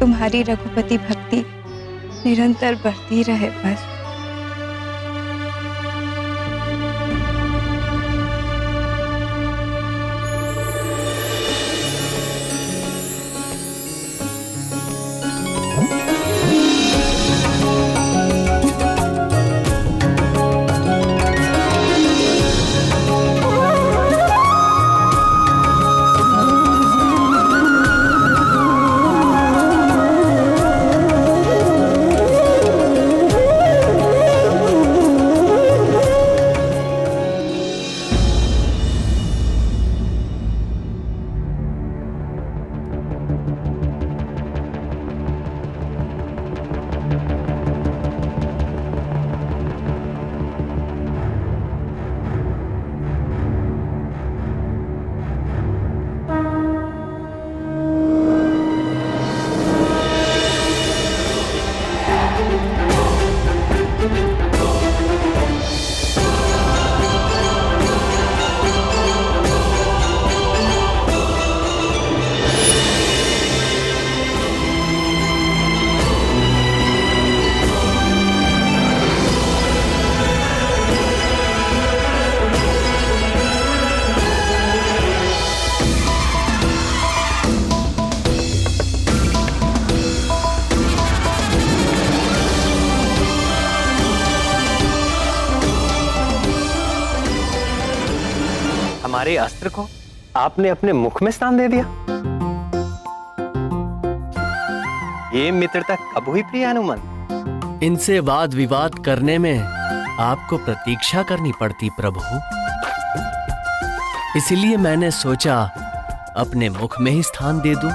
तुम्हारी रघुपति भक्ति निरंतर बढ़ती रहे बस। हमारे अस्त्र को आपने अपने मुख में स्थान दे दिया। ये मित्रता कब हुई प्रिय हनुमान? इनसे वाद विवाद करने में आपको प्रतीक्षा करनी पड़ती प्रभु, इसलिए मैंने सोचा अपने मुख में ही स्थान दे दूं।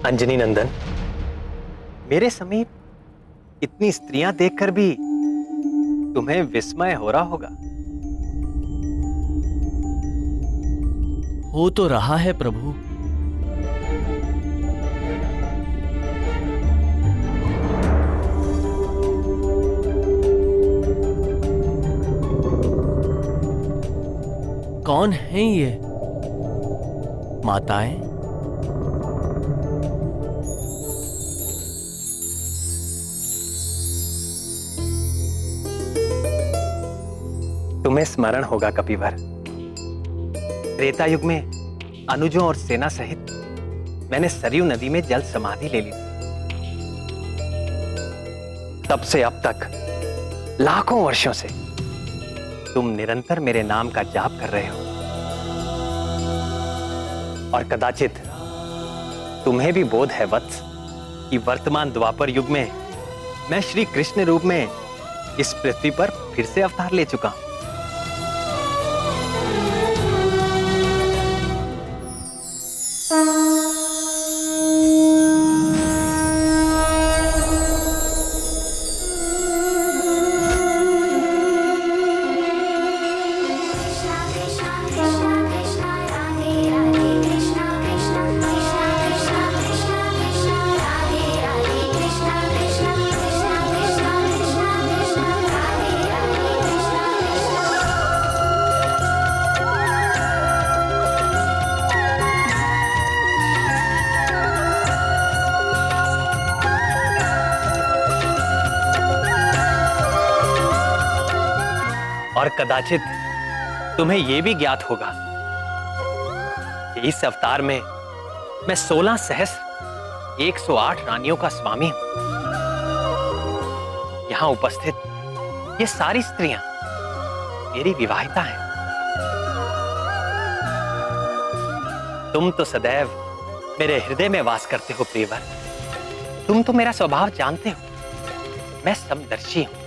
अंजनी नंदन, मेरे समीप इतनी स्त्रियां देखकर भी तुम्हें विस्मय हो रहा होगा। हो तो रहा है प्रभु। कौन हैं ये माताएं? तुम्हें स्मरण होगा कपिवर, त्रेता युग में अनुजों और सेना सहित मैंने सरयू नदी में जल समाधि ले ली थी। तब से अब तक लाखों वर्षों से तुम निरंतर मेरे नाम का जाप कर रहे हो, और कदाचित तुम्हें भी बोध है वत्स कि वर्तमान द्वापर युग में मैं श्री कृष्ण रूप में इस पृथ्वी पर फिर से अवतार ले चुका हूं। और कदाचित तुम्हें यह भी ज्ञात होगा कि इस अवतार में मैं 16 सहस्र 108 रानियों का स्वामी हूं। यहां उपस्थित ये सारी स्त्रियां मेरी विवाहिता हैं। तुम तो सदैव मेरे हृदय में वास करते हो प्रियवर। तुम तो मेरा स्वभाव जानते हो, मैं समदर्शी हूं,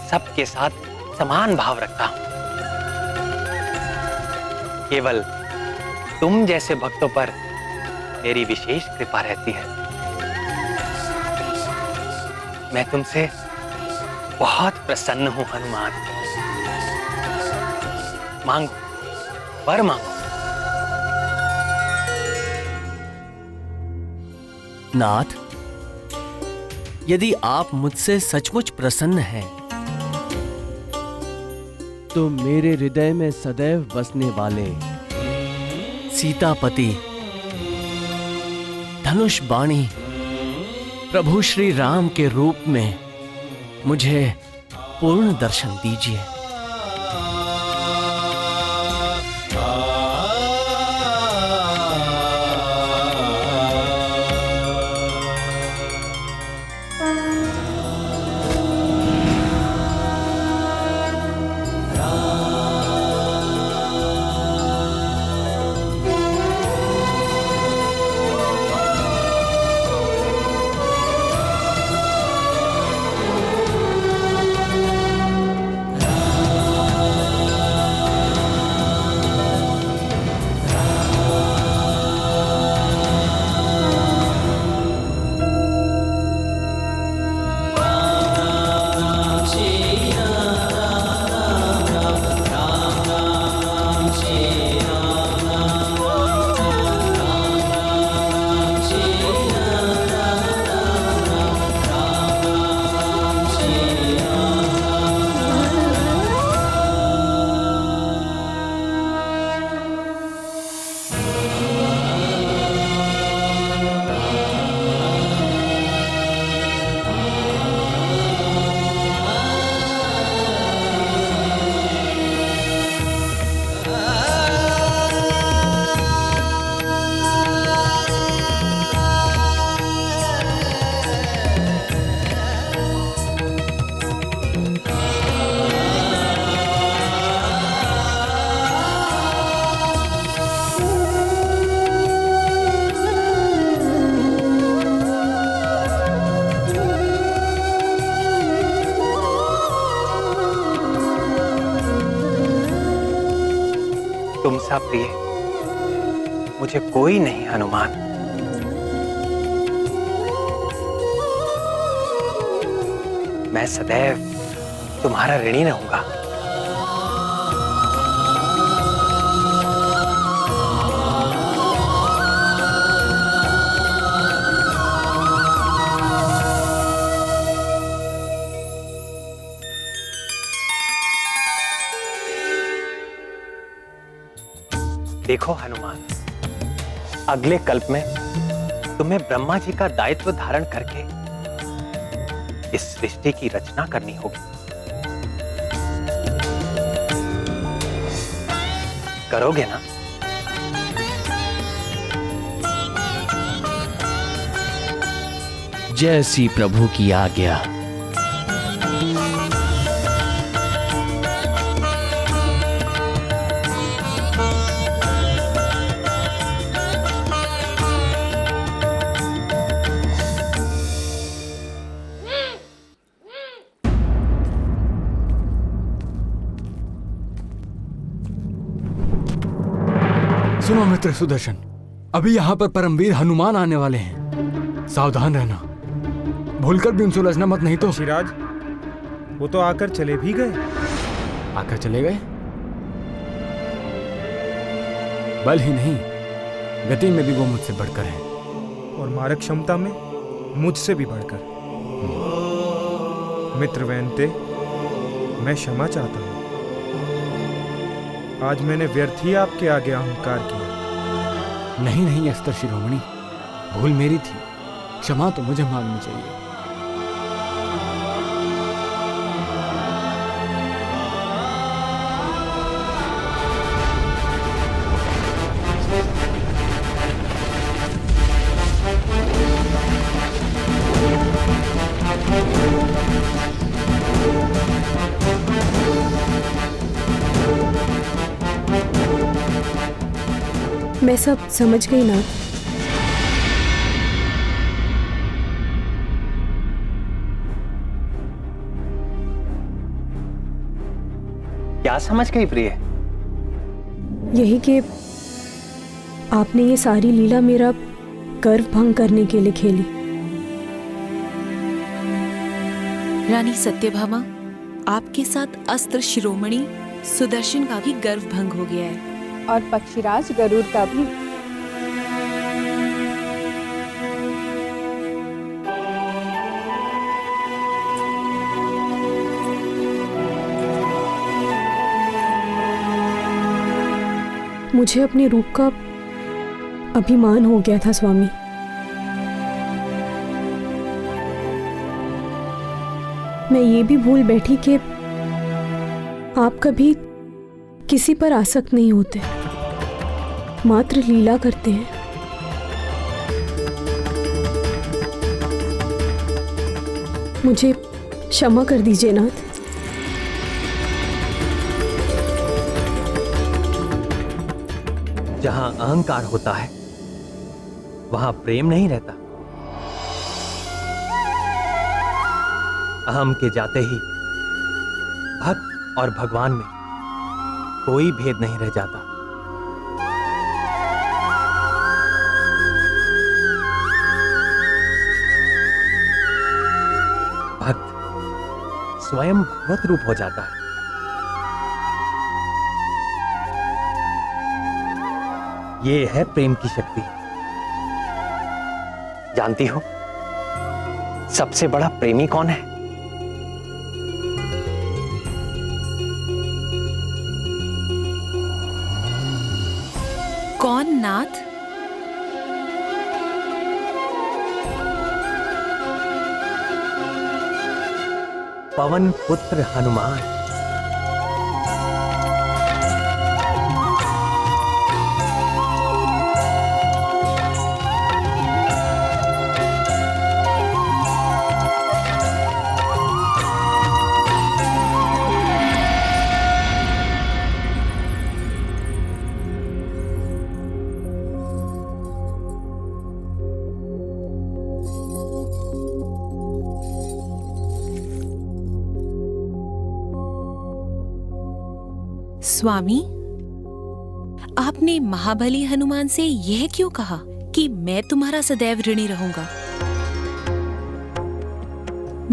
सबके साथ समान भाव रखता हूं। केवल तुम जैसे भक्तों पर मेरी विशेष कृपा रहती है। मैं तुमसे बहुत प्रसन्न हूं हनुमान। मांगो, वर मांगो। नाथ, यदि आप मुझसे सचमुच प्रसन्न हैं, तो मेरे हृदय में सदैव बसने वाले सीतापति, धनुष बाणी प्रभु श्री राम के रूप में मुझे पूर्ण दर्शन दीजिए। तुमसा प्रिय मुझे कोई नहीं हनुमान। मैं सदैव तुम्हारा ऋणी रहूंगा। देखो हनुमान, अगले कल्प में तुम्हें ब्रह्मा जी का दायित्व धारण करके इस सृष्टि की रचना करनी होगी। करोगे ना? जैसी प्रभु की आज्ञा। सुनो मित्र सुदर्शन, अभी यहाँ पर परमवीर हनुमान आने वाले हैं। सावधान रहना, भूलकर भी उनसे उलझना मत, नहीं तो। शिराज, वो तो आकर चले भी गए। आकर चले गए? बल ही नहीं, गति में भी वो मुझसे बढ़कर है, और मारक क्षमता में मुझसे भी बढ़कर। मित्र वैनते, मैं क्षमा चाहता हूँ। आज मैंने व्यर्थ ही आपके आगे अहंकार किया। नहीं नहीं अस्तर शिरोमणि, भूल मेरी थी, क्षमा तो मुझे मांगनी चाहिए। मैं सब समझ गई नाथ। क्या समझ गई प्रिय? यही कि आपने ये सारी लीला मेरा गर्व भंग करने के लिए खेली। रानी सत्यभामा, आपके साथ अस्त्र शिरोमणि सुदर्शन का भी गर्व भंग हो गया है और पक्षीराज गरुड़ का भी। मुझे अपने रूप का अभिमान हो गया था स्वामी। मैं ये भी भूल बैठी कि आप कभी किसी पर आसक्त नहीं होते, मात्र लीला करते हैं। मुझे क्षमा कर दीजिए नाथ। जहां अहंकार होता है वहां प्रेम नहीं रहता। अहम के जाते ही भक्त और भगवान में कोई भेद नहीं रह जाता। भक्त स्वयं भगवत रूप हो जाता है। ये है प्रेम की शक्ति। जानती हो सबसे बड़ा प्रेमी कौन है? कौन नाथ? पवन पुत्र हनुमान। स्वामी, आपने महाबली हनुमान से यह क्यों कहा कि मैं तुम्हारा सदैव ऋणी रहूंगा?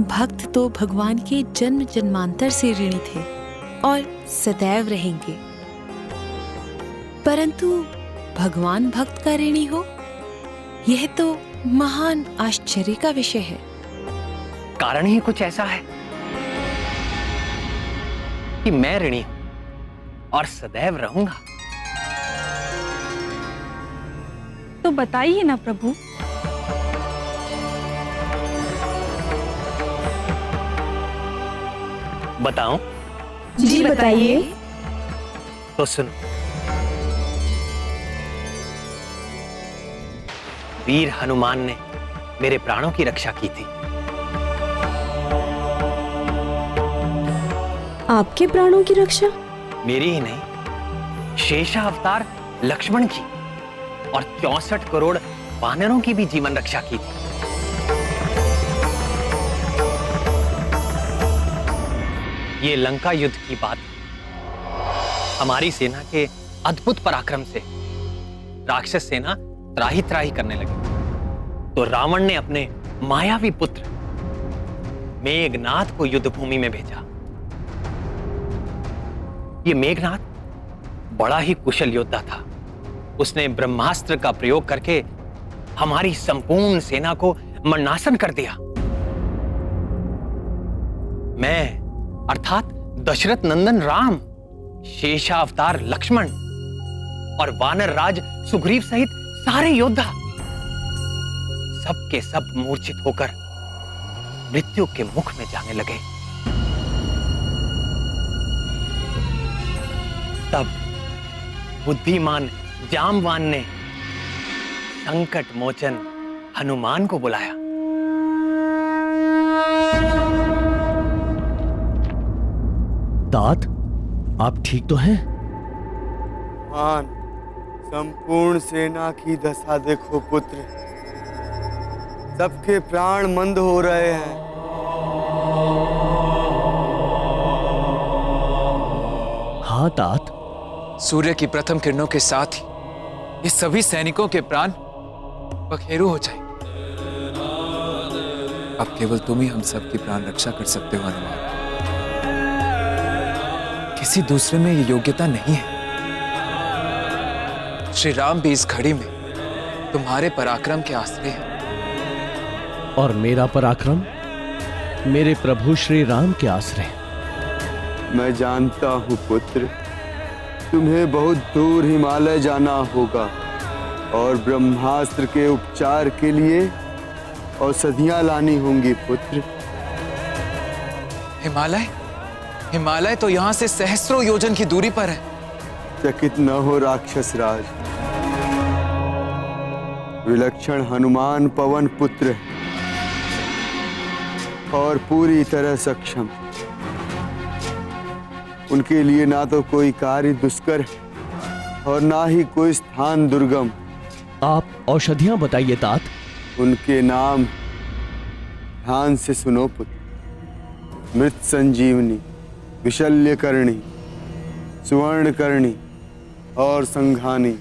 भक्त तो भगवान के जन्म जन्मांतर से ऋणी थे और सदैव रहेंगे, परंतु भगवान भक्त का ऋणी हो, यह तो महान आश्चर्य का विषय है। कारण ही कुछ ऐसा है कि मैं ऋणी हूं और सदैव रहूंगा। तो बताइए ना प्रभु। बताऊं? जी बताइए। तो सुनो। वीर हनुमान ने मेरे प्राणों की रक्षा की थी। आपके प्राणों की रक्षा? मेरी ही नहीं, शेषावतार लक्ष्मण की और 64 करोड़ वानरों की भी जीवन रक्षा की थी। ये लंका युद्ध की बात। हमारी सेना के अद्भुत पराक्रम से राक्षस सेना त्राही त्राही करने लगी, तो रावण ने अपने मायावी पुत्र मेघनाथ को युद्ध भूमि में भेजा। ये मेघनाथ बड़ा ही कुशल योद्धा था। उसने ब्रह्मास्त्र का प्रयोग करके हमारी संपूर्ण सेना को मरणासन कर दिया। मैं अर्थात दशरथ नंदन राम, शेषावतार लक्ष्मण और वानर राज सुग्रीव सहित सारे योद्धा सब के सब मूर्छित होकर मृत्यु के मुख में जाने लगे। तब बुद्धिमान जामवान ने संकट मोचन हनुमान को बुलाया। तात, आप ठीक तो हैं? मान, संपूर्ण सेना की दशा देखो पुत्र, सबके प्राण मंद हो रहे हैं। हाँ तात, सूर्य की प्रथम किरणों के साथ ही ये सभी सैनिकों के प्राण पखेरु हो जाएंगे। अब केवल तुम ही हम सब की प्राण रक्षा कर सकते हो हनुमान। किसी दूसरे में ये योग्यता नहीं है। श्री राम भी इस घड़ी में तुम्हारे पराक्रम के आश्रय हैं। और मेरा पराक्रम मेरे प्रभु श्री राम के आश्रय। मैं जानता हूँ पुत्र, तुम्हें बहुत दूर हिमालय जाना होगा और ब्रह्मास्त्र के उपचार के लिए औषधियां लानी होंगी पुत्र। हिमालय? हिमालय तो यहाँ से सहस्रों योजन की दूरी पर है। चकित न हो राक्षस राज, विलक्षण हनुमान पवन पुत्र है और पूरी तरह सक्षम। उनके लिए ना तो कोई कार्य दुष्कर है और ना ही कोई स्थान दुर्गम। आप औषधियां बताइए तात। उनके नाम ध्यान से सुनो पुत्र। मृत संजीवनी, विशल्यकर्णी, सुवर्णकर्णी और संघानी।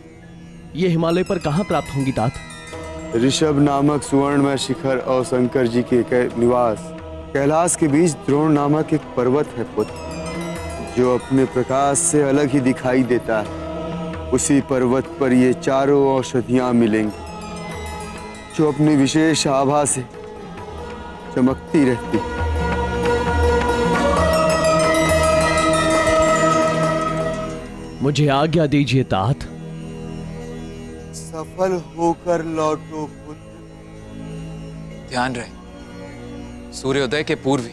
ये हिमालय पर कहाँ प्राप्त होंगी तात? ऋषभ नामक सुवर्णमय शिखर और शंकर जी के निवास कैलाश के बीच द्रोण नामक एक पर्वत है पुत्र, जो अपने प्रकाश से अलग ही दिखाई देता है। उसी पर्वत पर ये चारों औषधियां मिलेंगी, जो अपनी विशेष आभा से चमकती रहती। मुझे आज्ञा दीजिए तात। सफल होकर लौटो पुत्र। ध्यान रहे, सूर्योदय के पूर्व ही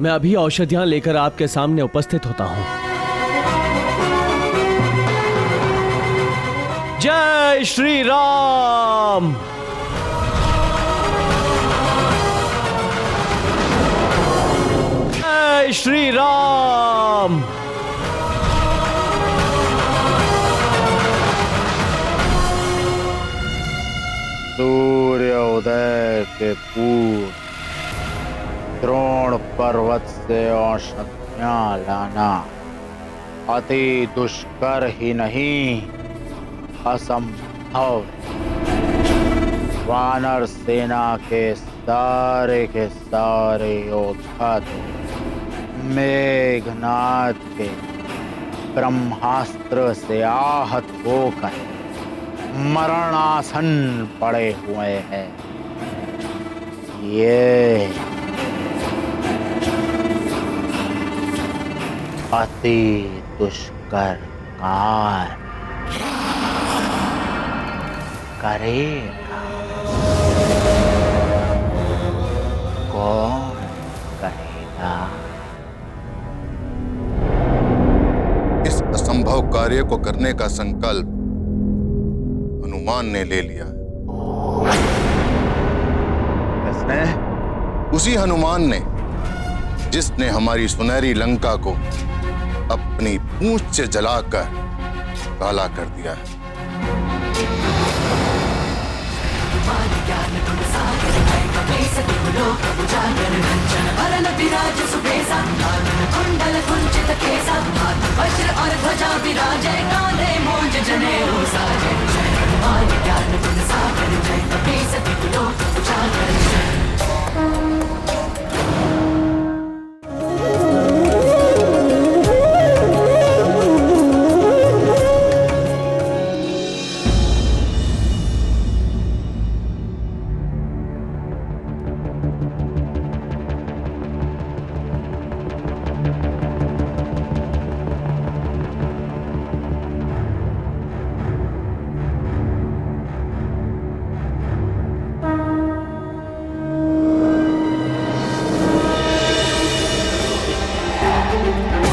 मैं अभी औषधियां लेकर आपके सामने उपस्थित होता हूं। जय श्री राम। जय श्री राम। सूर्योदय के पूर्व द्रोण पर्वत से औषधियां लाना अति दुष्कर ही नहीं, असंभव। वानर सेना के सारे योद्धा मेघनाद के ब्रह्मास्त्र से आहत होकर मरणासन पड़े हुए हैं। ये अति दुष्कर कार्य करेगा। कौन करेगा? इस असंभव कार्य को करने का संकल्प हनुमान ने ले लिया। किसने? उसी हनुमान ने जिसने हमारी सुनहरी लंका को अपनी पूंछ से जलाकर काला कर दिया है। वज्र और ध्वजा विराजे, कांधे मूंज जनेऊ साजे।